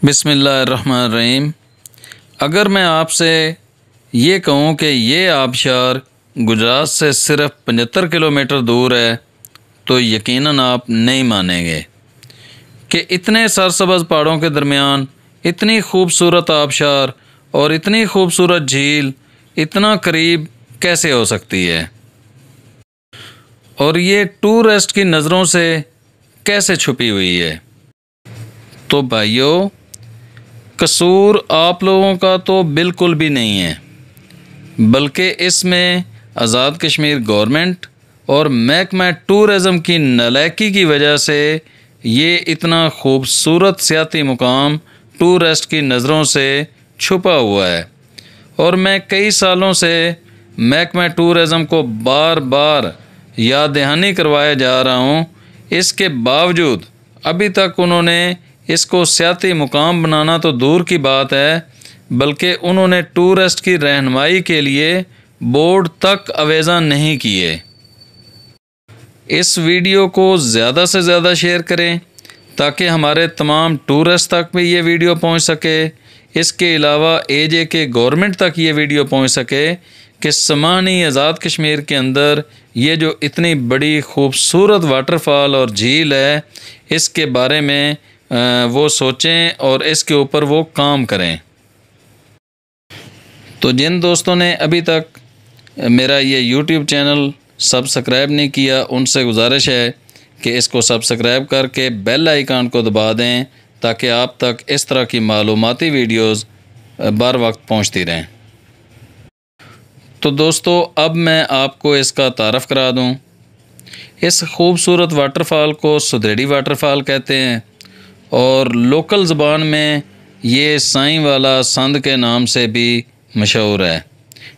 बिस्मिल्लाहिर्रहमानिर्रहीम। अगर मैं आपसे ये कहूँ कि ये आबशार गुजरात से सिर्फ़ 75 किलोमीटर दूर है तो यकीनन आप नहीं मानेंगे कि इतने सरसब्ज़ पहाड़ों के दरमियान इतनी खूबसूरत आबशार और इतनी खूबसूरत झील इतना करीब कैसे हो सकती है और ये टूरिस्ट की नज़रों से कैसे छुपी हुई है। तो भाइयों, कसूर आप लोगों का तो बिल्कुल भी नहीं है, बल्कि इसमें आज़ाद कश्मीर गवर्नमेंट और महकमा टूरिज़म की नालायकी की वजह से ये इतना खूबसूरत सियाती मुकाम टूरिस्ट की नज़रों से छुपा हुआ है। और मैं कई सालों से महकमा टूरिज़म को बार बार याद दहानी करवाया जा रहा हूँ, इसके बावजूद अभी तक उन्होंने इसको सियाती मुकाम बनाना तो दूर की बात है, बल्कि उन्होंने टूरिस्ट की रहनुमाई के लिए बोर्ड तक अवेज़ा नहीं किए। इस वीडियो को ज़्यादा से ज़्यादा शेयर करें ताकि हमारे तमाम टूरिस्ट तक भी ये वीडियो पहुंच सके। इसके अलावा AJK गवर्नमेंट तक ये वीडियो पहुंच सके कि समानी आज़ाद कश्मीर के अंदर ये जो इतनी बड़ी खूबसूरत वाटरफॉल और झील है, इसके बारे में वो सोचें और इसके ऊपर वो काम करें। तो जिन दोस्तों ने अभी तक मेरा ये YouTube चैनल सब्सक्राइब नहीं किया, उनसे गुजारिश है कि इसको सब्सक्राइब करके बेल आइकन को दबा दें ताकि आप तक इस तरह की मालूमाती वीडियोस बर वक्त पहुंचती रहें। तो दोस्तों, अब मैं आपको इसका तारफ़ करा दूं। इस खूबसूरत वाटरफॉल को सुदेड़ी वाटरफॉल कहते हैं और लोकल ज़बान में ये साईं वाला संद के नाम से भी मशहूर है।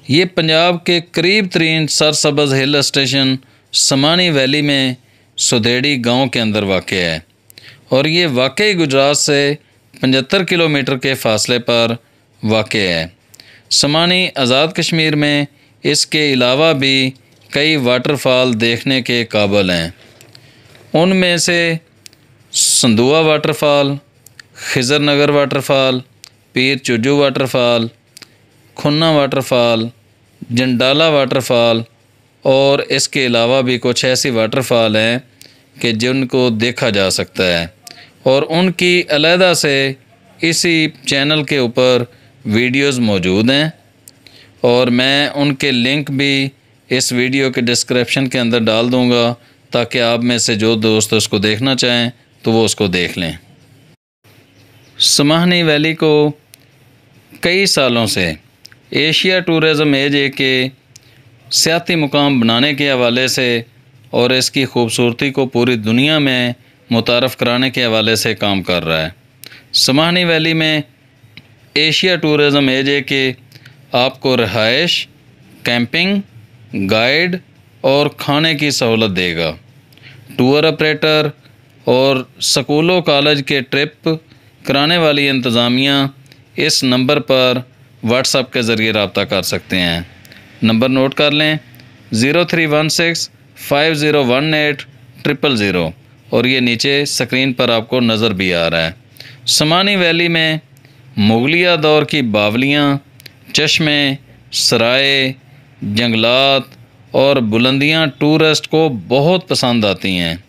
ये पंजाब के करीब तरीन सरसब्ज़ हिल स्टेशन समानी वैली में सुदेड़ी गांव के अंदर वाक़े है और ये वाकई गुजरात से 75 किलोमीटर के फ़ासले पर वाक़े है। समानी आज़ाद कश्मीर में इसके अलावा भी कई वाटरफॉल देखने के काबिल हैं। उनमें से संदुआ वाटरफॉल, खिज़र नगर वाटरफॉल, पीर चुजू वाटरफॉल, खुन्ना वाटरफॉल, जंडाला वाटरफॉल और इसके अलावा भी कुछ ऐसी वाटरफॉल हैं कि जिनको देखा जा सकता है और उनकी अलहदा से इसी चैनल के ऊपर वीडियोस मौजूद हैं और मैं उनके लिंक भी इस वीडियो के डिस्क्रिप्शन के अंदर डाल दूंगा ताकि आप में से जो दोस्त उसको देखना चाहें तो वो उसको देख लें। समानी वैली को कई सालों से एशिया टूरिज़म AJK सियाती मुकाम बनाने के हवाले से और इसकी खूबसूरती को पूरी दुनिया में मुतारफ़ कराने के हवाले से काम कर रहा है। समानी वैली में एशिया टूरिज़म AJK आपको रहाइश, कैंपिंग, गाइड और खाने की सहूलत देगा। टूर ऑपरेटर और स्कूलों कॉलेज के ट्रिप कराने वाली इंतज़ामिया इस नंबर पर व्हाट्सएप के ज़रिए रब्ता कर सकते हैं। नंबर नोट कर लें, 0316501800 और ये नीचे स्क्रीन पर आपको नज़र भी आ रहा है। समानी वैली में मुगलिया दौर की बावलियाँ, चश्मे, सराय, जंगलात और बुलंदियाँ टूरिस्ट को बहुत पसंद आती हैं।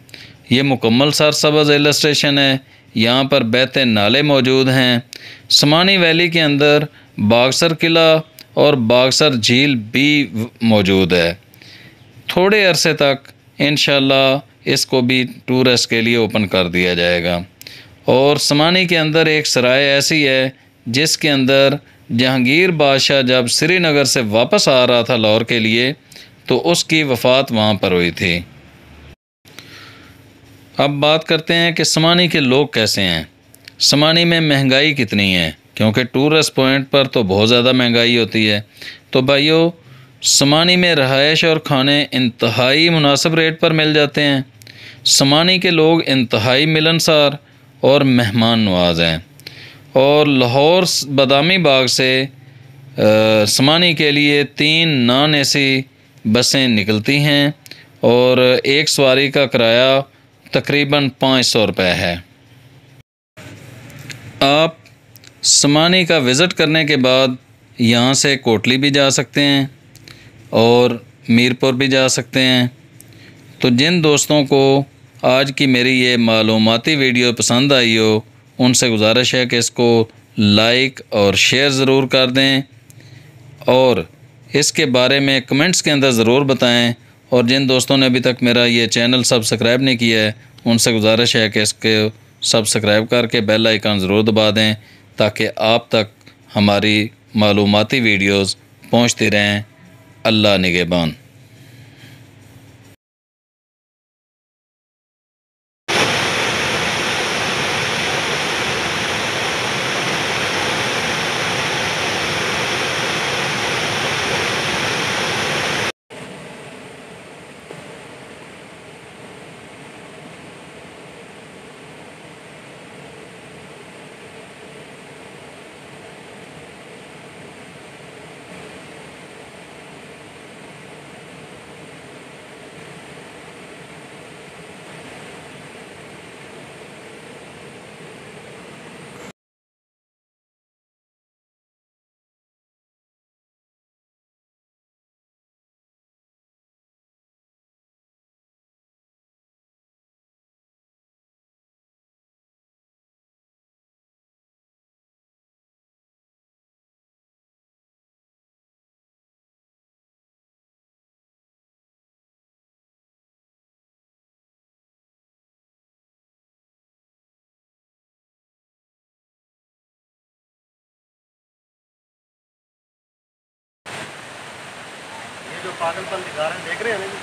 ये मुकम्मल सरसब्ज़ हिल स्टेशन है, यहाँ पर बहते नाले मौजूद हैं। समानी वैली के अंदर बागसर किला और बागसर झील भी मौजूद है। थोड़े अरसे तक इंशाल्लाह इसको भी टूरिस्ट के लिए ओपन कर दिया जाएगा। और समानी के अंदर एक सराय ऐसी है जिसके अंदर जहांगीर बादशाह जब श्रीनगर से वापस आ रहा था लाहौर के लिए तो उसकी वफ़ात वहाँ पर हुई थी। अब बात करते हैं कि समानी के लोग कैसे हैं। समानी में महंगाई कितनी है, क्योंकि टूरिस्ट पॉइंट पर तो बहुत ज़्यादा महंगाई होती है। तो भाइयों, समानी में रहाइश और खाने इंतहाई मुनासिब रेट पर मिल जाते हैं। समानी के लोग इंतहाई मिलनसार और मेहमान नवाज हैं और लाहौर बादामी बाग से समानी के लिए 3 नॉन AC बसें निकलती हैं और एक सवारी का किराया तकरीबन 500 रुपये है। आप समानी का विज़िट करने के बाद यहाँ से कोटली भी जा सकते हैं और मीरपुर भी जा सकते हैं। तो जिन दोस्तों को आज की मेरी ये मालूमाती वीडियो पसंद आई हो, उनसे गुजारिश है कि इसको लाइक और शेयर ज़रूर कर दें और इसके बारे में कमेंट्स के अंदर ज़रूर बताएं। और जिन दोस्तों ने अभी तक मेरा ये चैनल सब्सक्राइब नहीं किया है, उनसे गुजारिश है कि इसके सब्सक्राइब करके बेल आइकन ज़रूर दबा दें ताकि आप तक हमारी मालूमाती वीडियोज़ पहुँचती रहें। अल्लाह निगहबान। ये जो पागलपन दिखा रहे हैं, देख रहे हैं ना जी।